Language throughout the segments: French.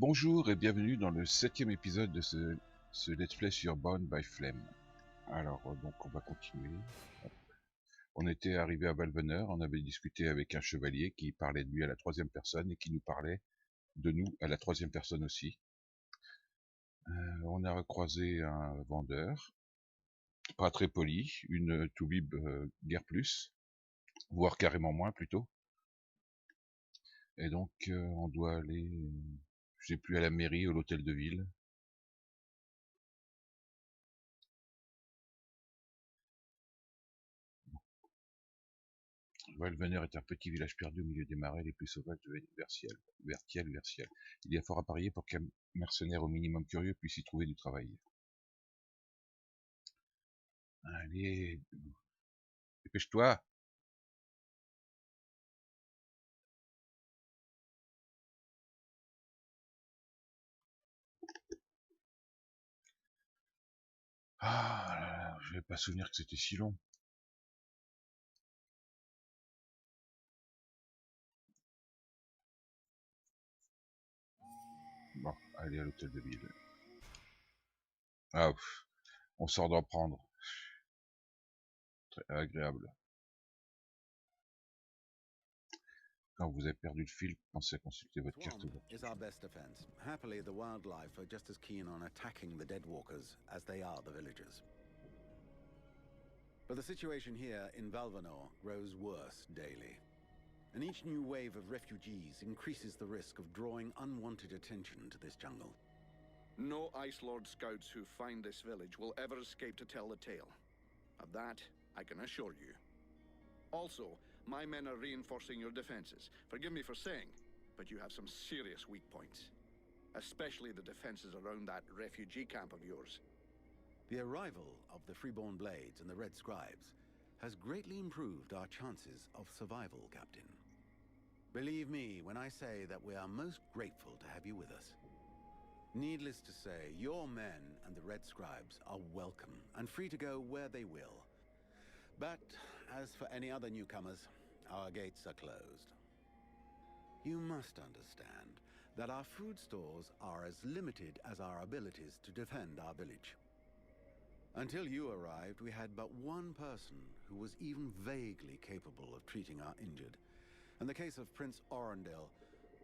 Bonjour et bienvenue dans le 7e épisode de ce Let's Play sur Bound by Flame. Alors, donc on va continuer. On était arrivé à Val-Veneur, on avait discuté avec un chevalier qui parlait de lui à la 3e personne et qui nous parlait de nous à la 3e personne aussi. On a recroisé un vendeur, pas très poli, une toubib guère plus, voire carrément moins plutôt. Et donc on doit aller, je sais plus, à la mairie ou l'hôtel de ville. Val-Veneur est un petit village perdu au milieu des marais les plus sauvages de Vertiel. Il y a fort à parier pour qu'un mercenaire au minimum curieux puisse y trouver du travail. Allez, dépêche-toi. Ah là là, je vais pas souvenir que c'était si long. Bon, allez à l'hôtel de ville. Ah, on sort d'en prendre. Très agréable. Quand vous avez perdu le fil, pensez à consulter votre carte. Is our best defense. Happily, the wildlife are just as keen on attacking the deadwalkers as they are the villagers. But the situation here in Val-Veneur grows worse daily. And each new wave of refugees increases the risk of drawing unwanted attention to this jungle. No Ice Lord scouts who find this village will ever escape to tell the tale. Of that, I can assure you. Also, my men are reinforcing your defenses. Forgive me for saying, but you have some serious weak points. Especially the defenses around that refugee camp of yours. The arrival of the Freeborn Blades and the Red Scribes has greatly improved our chances of survival, Captain. Believe me when I say that we are most grateful to have you with us. Needless to say, your men and the Red Scribes are welcome and free to go where they will. But as for any other newcomers, our gates are closed. You must understand that our food stores are as limited as our abilities to defend our village. Until you arrived, we had but one person who was even vaguely capable of treating our injured, and the case of Prince Orendale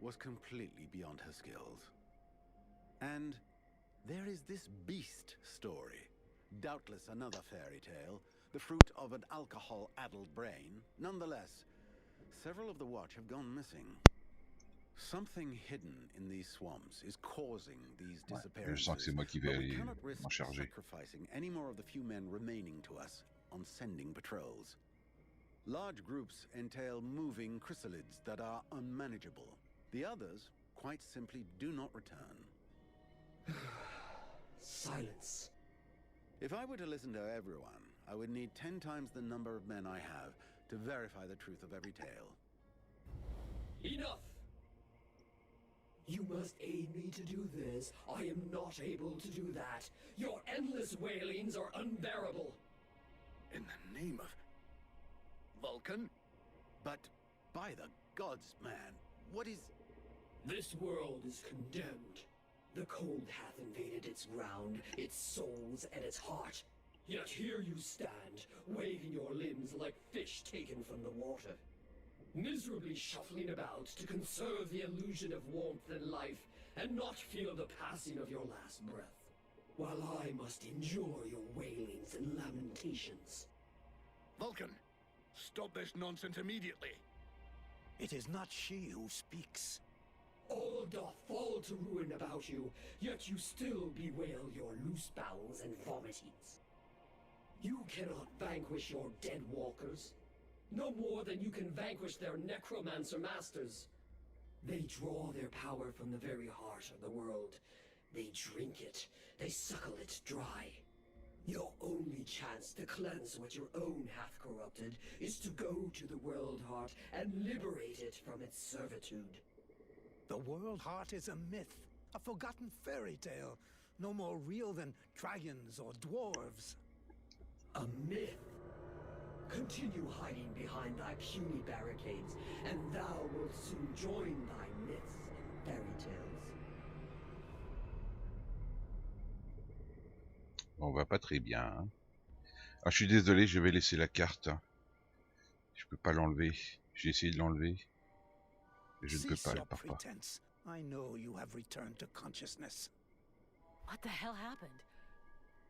was completely beyond her skills. And there is this beast story, doubtless another fairy tale, the fruit of an alcohol-addled brain. Nonetheless, several of the watch have gone missing. Something hidden in these swamps is causing these disappearances. Je sens que c'est moi qui vais aller m'en charger. Sacrificing any more of the few men remaining to us on sending patrols. Large groups entail moving chrysalids that are unmanageable. The others quite simply do not return. Silence. If I were to listen to everyone, I would need 10 times the number of men I have to verify the truth of every tale. Enough! You must aid me to do this. I am not able to do that. Your endless wailings are unbearable. In the name of Vulcan? But by the gods, man, what is... This world is condemned. The cold hath invaded its ground, its souls, and its heart. Yet here you stand, waving your limbs like fish taken from the water. Miserably shuffling about to conserve the illusion of warmth and life, and not feel the passing of your last breath, while I must endure your wailings and lamentations. Vulcan, stop this nonsense immediately. It is not she who speaks. All doth fall to ruin about you, yet you still bewail your loose bowels and vomitings. You cannot vanquish your dead walkers, no more than you can vanquish their necromancer masters. They draw their power from the very heart of the world. They drink it, they suckle it dry. Your only chance to cleanse what your own hath corrupted is to go to the world heart and liberate it from its servitude. The world heart is a myth, a forgotten fairy tale, no more real than dragons or dwarves. A myth? Continue hiding behind thy puny barricades, and thou wilt soon join thy myths and fairy tales. On va pas très bien. Hein. Ah, je suis désolé, je vais laisser la carte. Hein. Je peux pas l'enlever. J'ai essayé de l'enlever. Mais je ne peux Cease pas, elle your part pas. pretense. I know you have returned to consciousness. What the hell happened?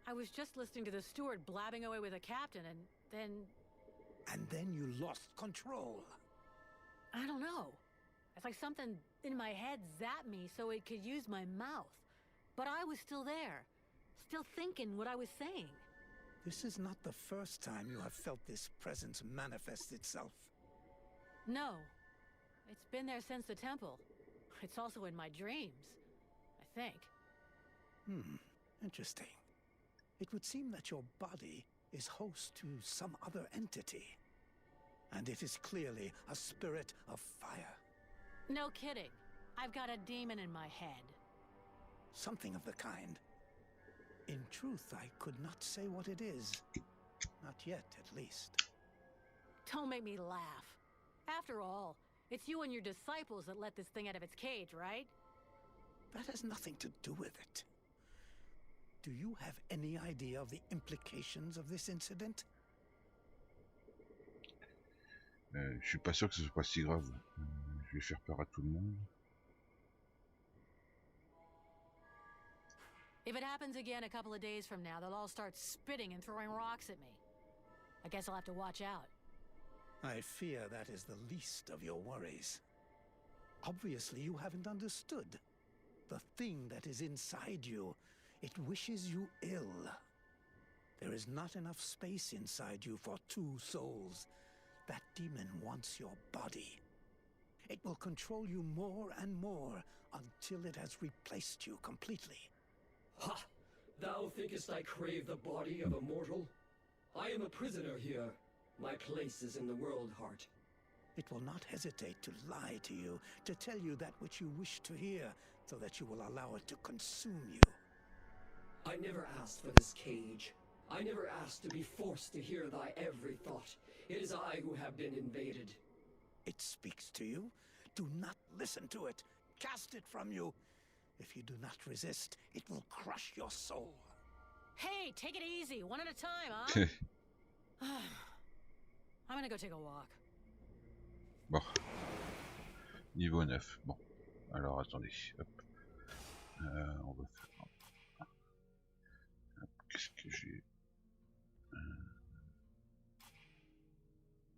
I was just listening to the steward blabbing away with the captain, and then... And then you lost control. I don't know. It's like something in my head zapped me so it could use my mouth. But I was still there. Still thinking what I was saying. This is not the first time you have felt this presence manifest itself. No. It's been there since the temple. It's also in my dreams, I think. Interesting. It would seem that your body is host to some other entity. And it is clearly a spirit of fire. No kidding. I've got a demon in my head. Something of the kind. In truth, I could not say what it is. Not yet, at least. Don't make me laugh. After all, it's you and your disciples that let this thing out of its cage, right? That has nothing to do with it. Do you have any idea of the implications of this incident? Je suis pas sûr que ce soit pas si grave. Je vais faire peur à tout le monde. If it happens again a couple of days from now, they'll all start spitting and throwing rocks at me. I guess I'll have to watch out. I fear that is the least of your worries. Obviously, you haven't understood. The thing that is inside you, it wishes you ill. There is not enough space inside you for two souls. That demon wants your body. It will control you more and more until it has replaced you completely. Ha! Thou thinkest I crave the body of a mortal? I am a prisoner here. My place is in the world heart. It will not hesitate to lie to you, to tell you that which you wish to hear, so that you will allow it to consume you. I never asked for this cage. I never asked to be forced to hear thy every thought. It is I who have been invaded. It speaks to you. Do not listen to it. Cast it from you. If you do not resist, it will crush your soul. Hey, take it easy, one at a time, huh? I'm gonna go take a walk. Bon. Niveau 9. Bon. Alors, attendez. Hop. On va faire... Qu'est-ce que j'ai...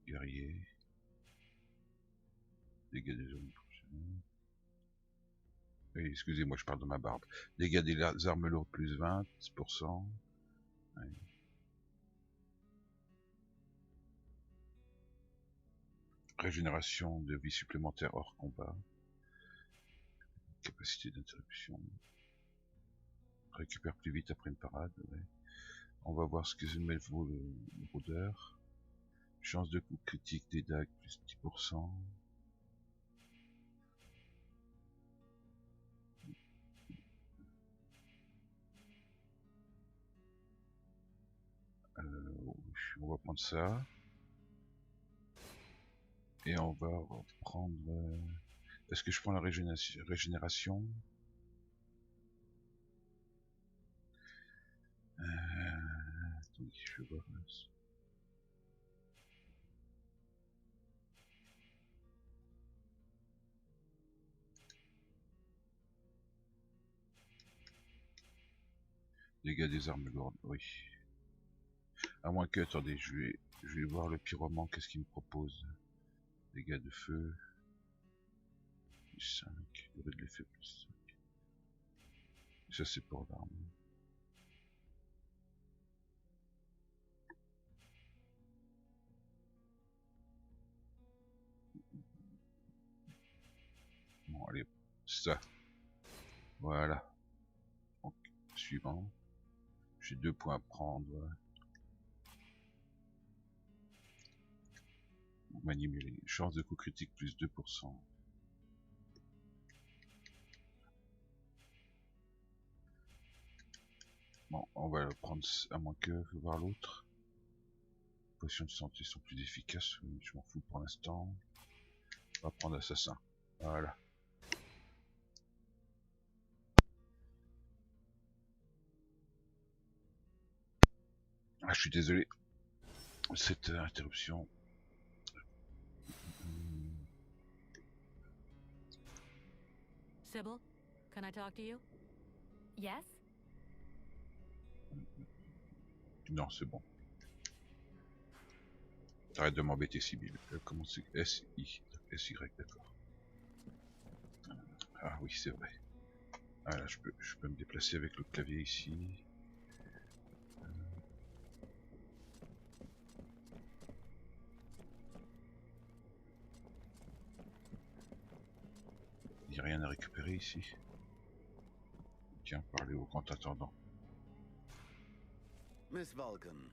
Guerrier. Dégâts des zones professionnelles. Oui, excusez-moi, je parle de ma barbe. Dégâts des armes lourdes plus 20%. Ouais. Régénération de vie supplémentaire hors combat. Capacité d'interruption. Récupère plus vite après une parade. Ouais. On va voir ce que met le rôdeur. Chance de coup critique des dagues plus 10%. On va prendre ça. Et on va prendre... Est-ce que je prends la régénération? Attendez, je vais voir. Dégâts des armes lourdes, oui. À moins que, attendez, je vais voir le pyromant, qu'est-ce qu'il me propose. Dégâts de feu. Plus 5, durée de l'effet plus 5. Et ça c'est pour l'arme. Bon allez, ça. Voilà. Donc, suivant. J'ai 2 points à prendre. Manipuler. Chance de coup critique plus 2%. Bon, on va le prendre à moins que voir l'autre. Potions de santé sont plus efficaces, je m'en fous pour l'instant. On va prendre assassin. Voilà. Ah, je suis désolé. Cette interruption. Sybil, can I talk to you? Yes? Non, c'est bon. Arrête de m'embêter, Sibyl. Comment c'est? S-I. S-Y, d'accord. Ah oui, c'est vrai. Ah là, je peux me déplacer avec le clavier ici. Il n'y a rien à récupérer ici. Tiens, parler au grand attendant. Miss Vulcan,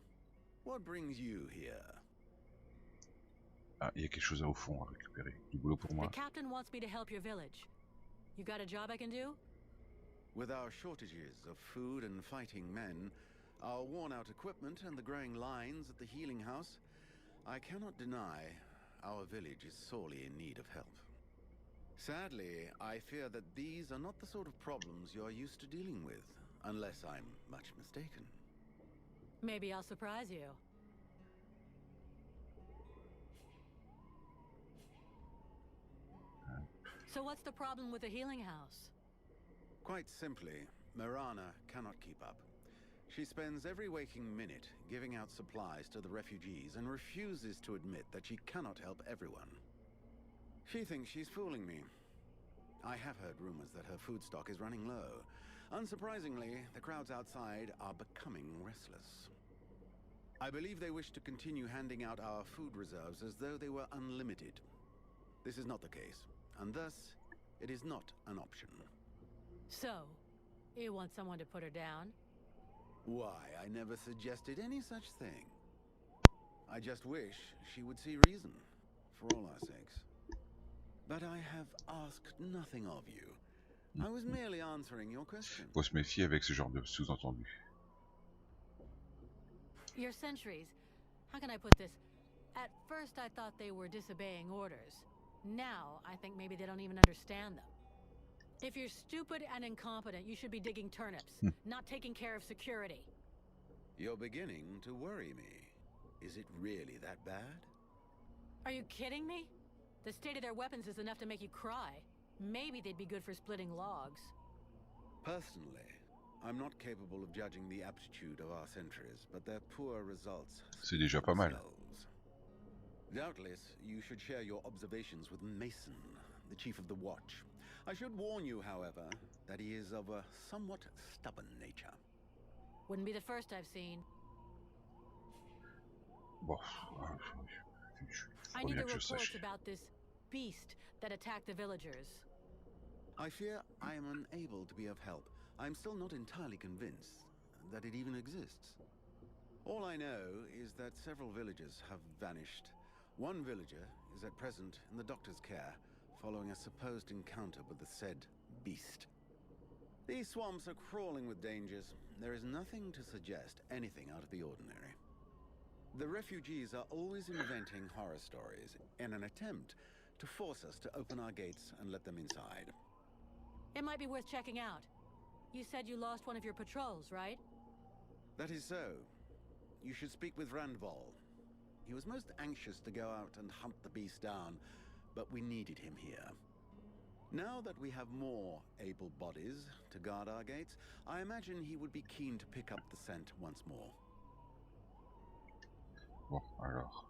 what brings you here? Ah, il y a quelque chose au fond à récupérer. Du boulot pour moi. The captain wants me to help your village. You got a job I can do? With our shortages of food and fighting men, our worn-out equipment and the growing lines at the healing house, I cannot deny our village is sorely in need of help. Sadly, I fear that these are not the sort of problems you are used to dealing with, unless I'm much mistaken. Maybe I'll surprise you. So what's the problem with the healing house? Quite simply, Mirana cannot keep up. She spends every waking minute giving out supplies to the refugees and refuses to admit that she cannot help everyone. She thinks she's fooling me. I have heard rumors that her food stock is running low. Unsurprisingly, the crowds outside are becoming restless. I believe they wish to continue handing out our food reserves as though they were unlimited. This is not the case, and thus, it is not an option. So, you want someone to put her down? Why, I never suggested any such thing. I just wish she would see reason, for all our sakes. But I have asked nothing of you. I was merely answering your question. Faut se méfier avec ce genre de sous-entendu. Your sentries, how can I put this? At first I thought they were disobeying orders. Now I think maybe they don't even understand them. If you're stupid and incompetent, you should be digging turnips, not taking care of security. You're beginning to worry me. Is it really that bad? Are you kidding me? The state of their weapons is enough to make you cry. Maybe they'd be good for splitting logs. Personally, I'm not capable of judging the aptitude of our sentries, but their poor results C'est déjà pas mal. themselves. Doubtless, you should share your observations with Mason, the chief of the watch. I should warn you, however, that he is of a somewhat stubborn nature. Wouldn't be the first I've seen. Bon, I faut need bien the que je reports sache. about this beast that attacked the villagers. I fear I am unable to be of help. I'm still not entirely convinced that it even exists. All I know is that several villagers have vanished. One villager is at present in the doctor's care, following a supposed encounter with the said beast. These swamps are crawling with dangers. There is nothing to suggest anything out of the ordinary. The refugees are always inventing horror stories in an attempt to force us to open our gates and let them inside. It might be worth checking out. You said you lost one of your patrols, right? That is so. You should speak with Randval. He was most anxious to go out and hunt the beast down, but we needed him here. Now that we have more able bodies to guard our gates, I imagine he would be keen to pick up the scent once more. Bon, alors.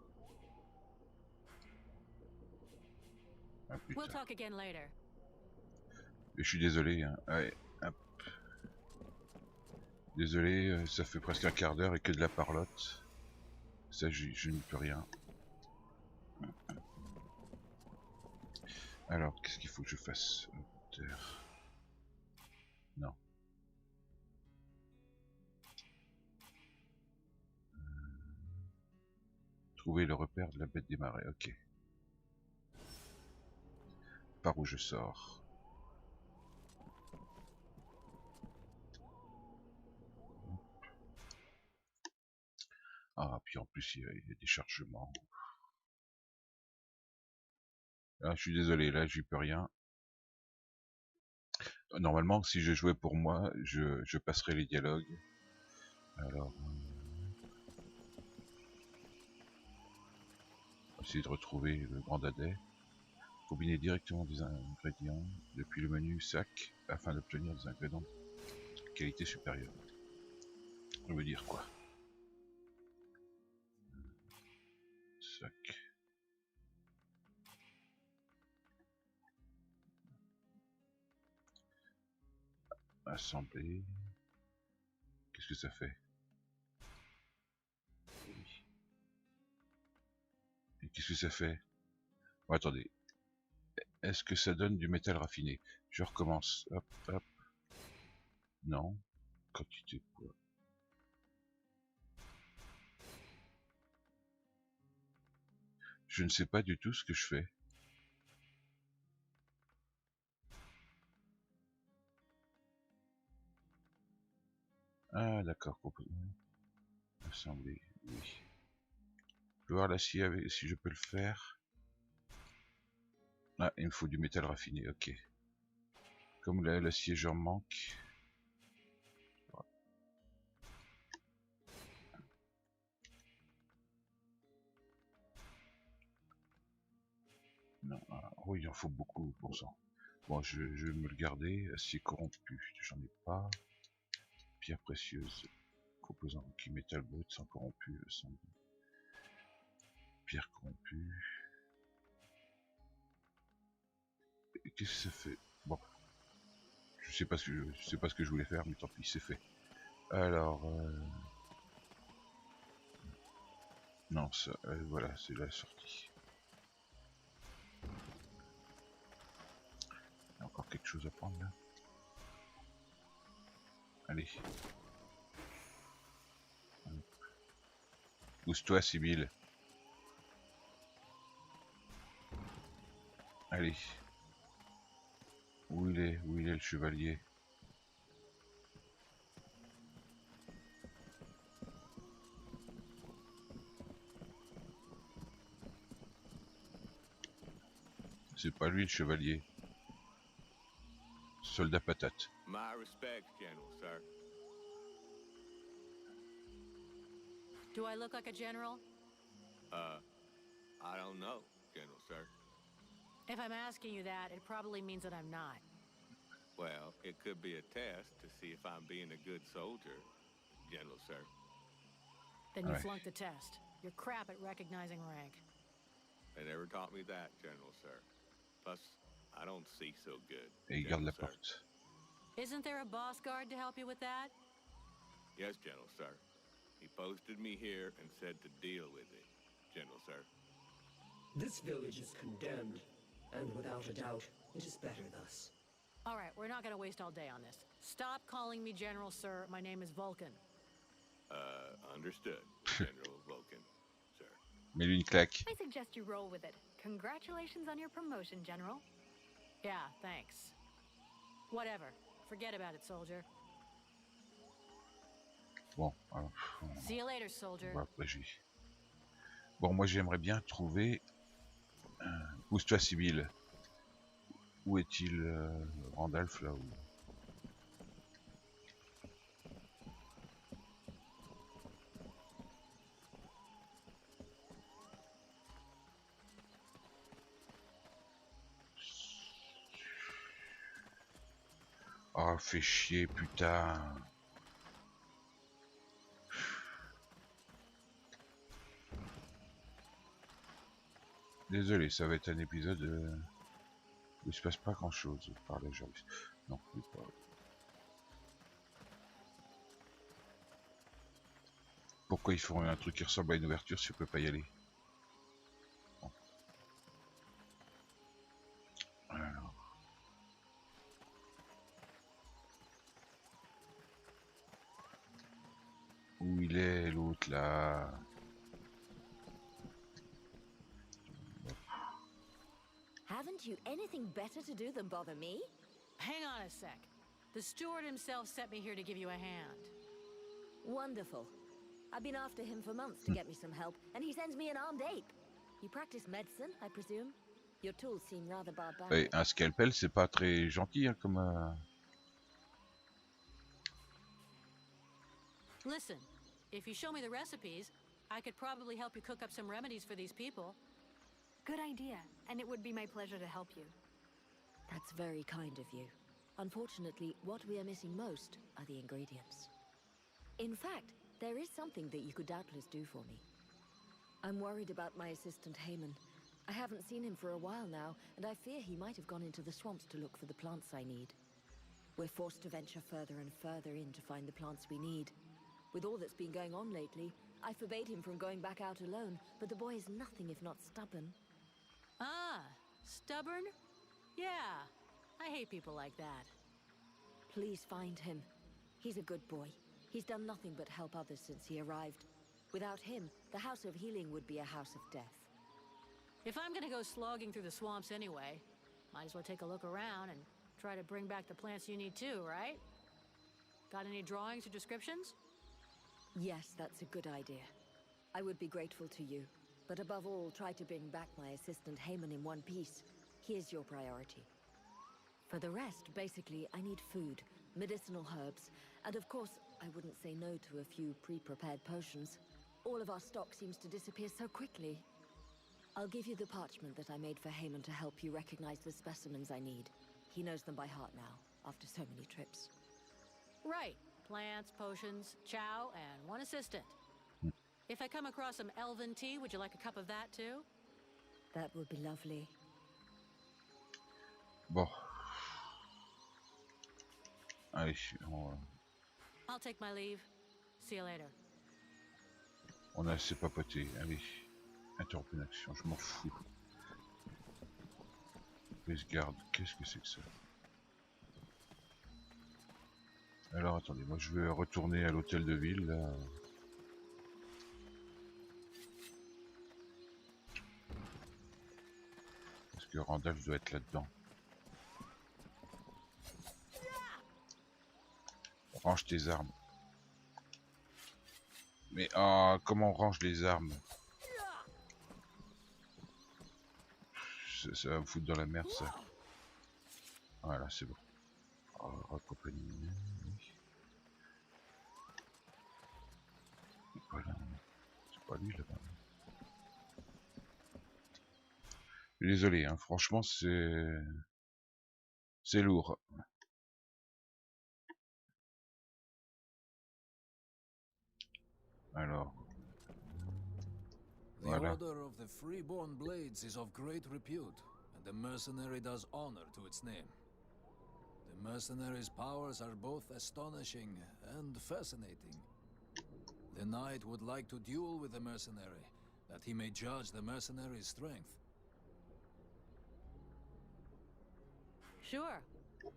Ah, We'll putain. talk again later. Je suis désolé. Hein. Allez, hop. Désolé, ça fait presque un quart d'heure et que de la parlotte. Ça, je n'y peux rien. Alors, qu'est-ce qu'il faut que je fasse? Terre. Non. Trouver le repère de la bête des marais, ok. Par où je sors? Ah, puis en plus, il y a des chargements. Ah, je suis désolé, là, j'y peux rien. Normalement, si je jouais pour moi, je passerais les dialogues. Alors... essayer de retrouver le grand dadais. Combiner directement des ingrédients depuis le menu sac afin d'obtenir des ingrédients de qualité supérieure. Ça veut dire quoi? Sac. Assembler. Qu'est-ce que ça fait? Et qu'est-ce que ça fait? Bon, attendez. Est-ce que ça donne du métal raffiné? Je recommence. Hop, hop. Non. Quantité poids. Je ne sais pas du tout ce que je fais. Ah d'accord, complètement. Assembler, oui. Je peux voir l'acier avec si je peux le faire. Ah, il me faut du métal raffiné, ok. Comme là, l'acier j'en manque. Non, ah, oui, il en faut beaucoup pour ça. Bon, je vais me le garder. Acier corrompu, j'en ai pas. Pierre précieuse. Composant qui métal brut sans corrompu, sans pierre corrompue. Qu'est-ce que ça fait? Bon, je sais pas ce que je voulais faire, mais tant pis, c'est fait. Alors, non, ça, voilà, c'est la sortie. Il y a encore quelque chose à prendre là. Allez. Pousse-toi, Sibylle. Allez. Où il est le chevalier? C'est pas lui le chevalier. Soldat patate. My respects, General, sir. Do I look like a general? I don't know, General, sir. If I'm asking you that, it probably means that I'm not. Well, it could be a test to see if I'm being a good soldier, General, sir. Then you Alright. flunked the test. You're crap at recognizing rank. They never taught me that, General, sir. Plus, I don't see so good. Et il garde la General, sir. porte. Isn't there a boss guard to help you with that? Yes, General, sir. He posted me here and said to deal with it, General, sir. This village is condemned, and without a doubt, it is better thus. All right, we're not going to waste all day on this. Stop calling me General, sir. My name is Vulcan. Understood, General Vulcan, sir. Mets-lui une claque. I suggest you roll with it. Congratulations on your promotion, General. Yeah, thanks. Whatever. Forget about it, soldier. Bon, alors, See you later, soldier. on va abréger. Bon, moi j'aimerais bien trouver... Pousse-toi, Sibylle. Où est-il, Randolph, là où... Oh, fais chier, putain. Désolé, ça va être un épisode où il se passe pas grand chose. Par là, j'arrive. Non, pas. Pourquoi ils font un truc qui ressemble à une ouverture si on peut pas y aller? Bon. Alors. Où il est l'autre là? Haven't you anything better to do than bother me? Hang on a sec. The steward himself sent me here to give you a hand. Wonderful. I've been after him for months to get me some help, and he sends me an armed ape. You practice medicine, I presume? Your tools seem rather barbaric. Ouais, un scalpel, c'est pas très gentil hein, comme... Listen, if you show me the recipes, I could probably help you cook up some remedies for these people. Good idea, and it would be my pleasure to help you. That's very kind of you. Unfortunately, what we are missing most are the ingredients. In fact, there is something that you could doubtless do for me. I'm worried about my assistant Haman. I haven't seen him for a while now, and I fear he might have gone into the swamps to look for the plants I need. We're forced to venture further and further in to find the plants we need. With all that's been going on lately, I forbade him from going back out alone, but the boy is nothing if not stubborn. Ah, stubborn? Yeah, I hate people like that. Please find him. He's a good boy. He's done nothing but help others since he arrived. Without him, the House of Healing would be a house of death. If I'm gonna go slogging through the swamps anyway, might as well take a look around and try to bring back the plants you need too, right? Got any drawings or descriptions? Yes, that's a good idea. I would be grateful to you. But above all, try to bring back my assistant Haman in one piece. He is your priority. For the rest, basically, I need food, medicinal herbs, and of course, I wouldn't say no to a few pre-prepared potions. All of our stock seems to disappear so quickly. I'll give you the parchment that I made for Haman to help you recognize the specimens I need. He knows them by heart now, after so many trips. Right. Plants, potions, chow, and one assistant. If I come across some elven tea, would you like a cup of that too? That would be lovely. Bon. Allez, I'll take my leave. See you later. on a assez papoté. Allez, interrompre une action, je m'en fous. Prise garde, qu'est-ce que c'est que ça? Alors attendez, moi je vais retourner à l'hôtel de ville là. Parce que Randall doit être là-dedans. Range tes armes. Mais comment on range les armes? Ça va me foutre dans la merde ça. Voilà, c'est bon. Recompagnie. Voilà. C'est pas lui là-bas. Désolé, hein, franchement c'est lourd. Alors. The Voilà. Order of the Freeborn Blades is of great repute, and the mercenary does honor to its name. The mercenary's powers are both astonishing and fascinating. The knight would like to duel with the mercenary, that he may judge the mercenary's strength. Sure.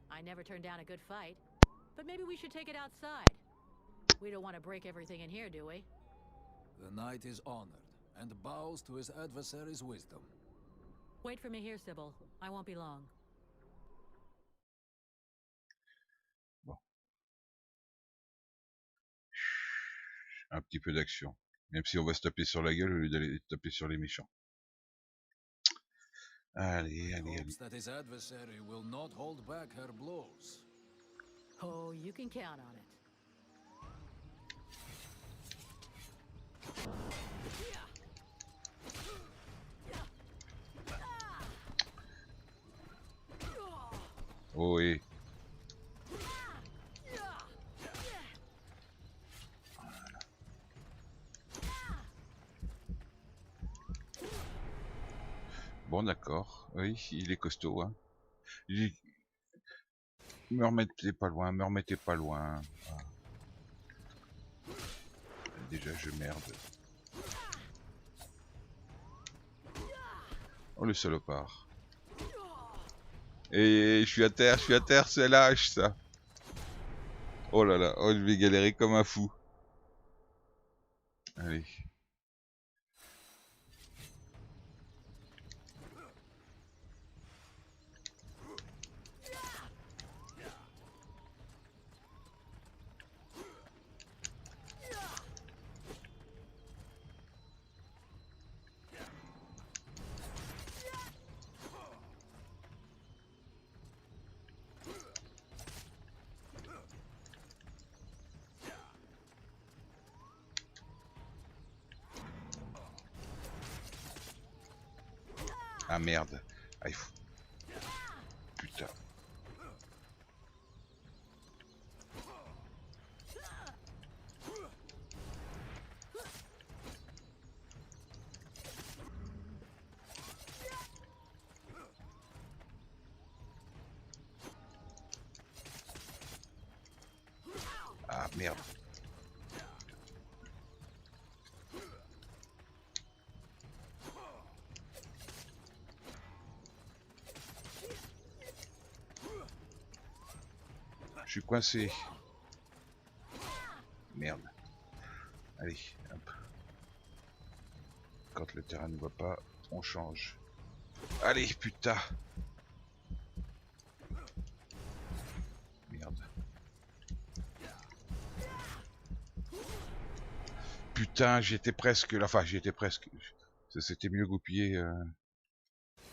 I never turned down a good fight. But maybe we should take it outside. We don't want to break everything in here, do we? The knight is honored, and bows to his adversary's wisdom. Wait for me here, Sybil. I won't be long. Bon. Un petit peu d'action. Même si on va se taper sur la gueule au lieu d'aller taper sur les méchants. Allez, allez, allez. Hopes that his adversary will not hold back her blows. Oh, you can count on it. Oh oui. Bon d'accord, oui, il est costaud, hein. Il dit... Me remettez pas loin, me remettez pas loin. Voilà. Déjà je merde. Oh le salopard. Et je suis à terre, c'est lâche ça. Oh là là, oh je vais galérer comme un fou. Allez. Ah merde. Ah, il faut... Putain. Ah merde. Je suis coincé. Merde. Allez, hop. Quand le terrain ne va pas, on change. Allez, putain. Merde. Putain, j'étais presque... Enfin, j'étais presque... Ça s'était mieux goupillé.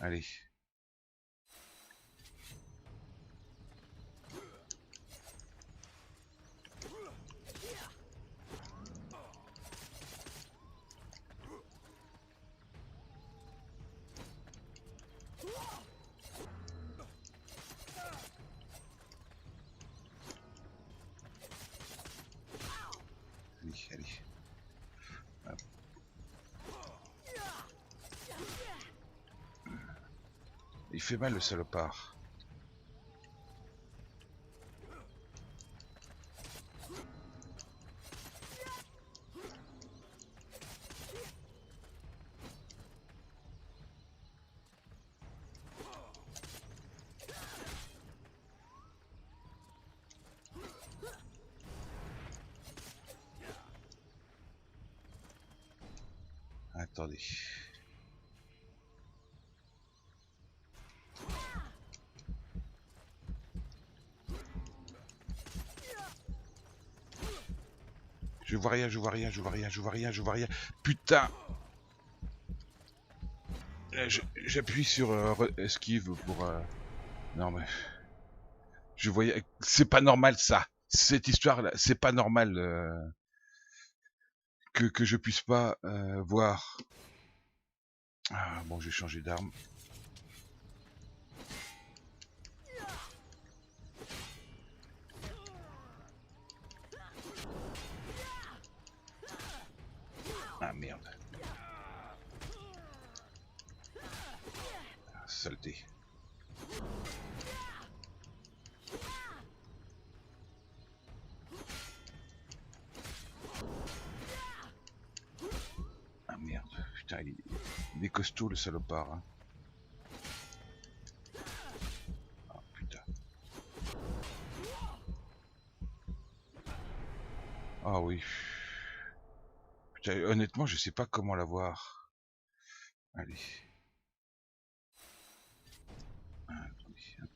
Allez. Allez, allez. Hop. Il fait mal le salopard. Attendez. Je vois rien, je vois rien, je vois rien, je vois rien, je vois rien. Putain. J'appuie sur esquive pour... Non mais... Je voyais... C'est pas normal ça. Cette histoire-là, c'est pas normal que je puisse pas voir. Ah, bon, j'ai changé d'arme. Ah merde. Ah, saleté. Ah merde. Putain, il est costaud le salopard. Hein. Ah putain. Ah oui. Putain, honnêtement, je sais pas comment l'avoir. Allez. Ah, attendez. Hop.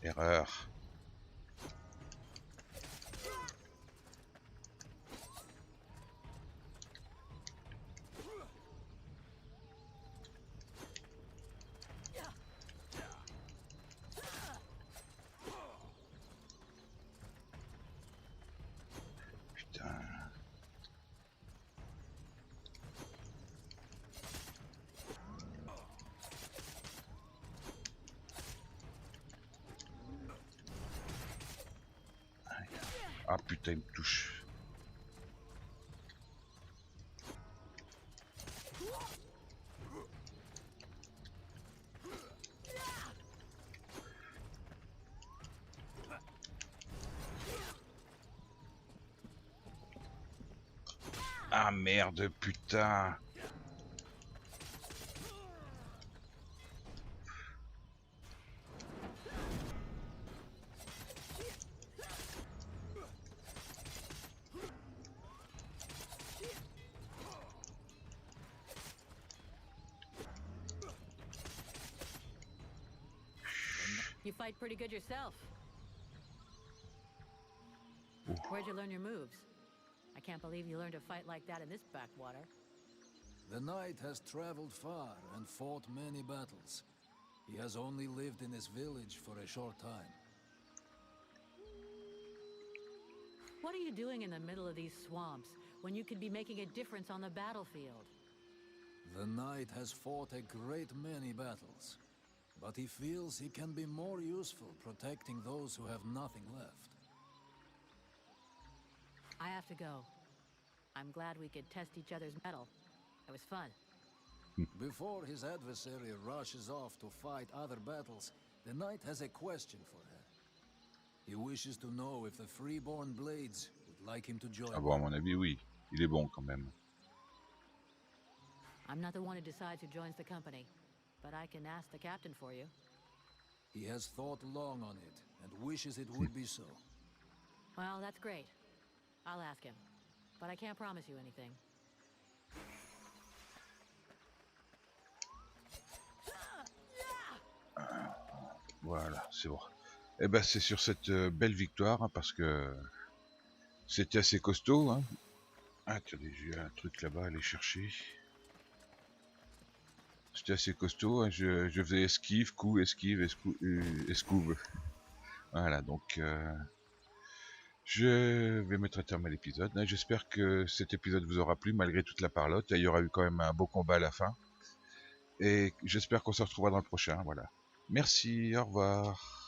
Erreur. Ah putain, il me touche. Ah merde, putain. You fight pretty good yourself. Where'd you learn your moves? I can't believe you learned to fight like that in this backwater. The knight has traveled far and fought many battles. He has only lived in this village for a short time. What are you doing in the middle of these swamps when you could be making a difference on the battlefield? The knight has fought a great many battles, but he feels he can be more useful protecting those who have nothing left. I have to go. I'm glad we could test each other's mettle. It was fun. Before his adversary rushes off to fight other battles, the knight has a question for her. He wishes to know if the freeborn blades would like him to join. Ah bon, à mon avis, oui. Il est bon quand même. I'm not the one who decides who joins the company, but I can ask the captain for you. He has thought long on it and wishes it would be so. Well, that's great. I'll ask him, but I can't promise you anything. Voilà, c'est bon. Et ben c'est sur cette belle victoire, hein, parce que c'était assez costaud. Hein. Ah, attendez, j'ai un truc là-bas à aller chercher. C'était assez costaud, hein. Je faisais esquive, coup, esquive, escouve. Voilà, donc je vais mettre un terme à l'épisode. J'espère que cet épisode vous aura plu malgré toute la parlotte. Il y aura eu quand même un beau combat à la fin. Et j'espère qu'on se retrouvera dans le prochain. Voilà. Merci, au revoir.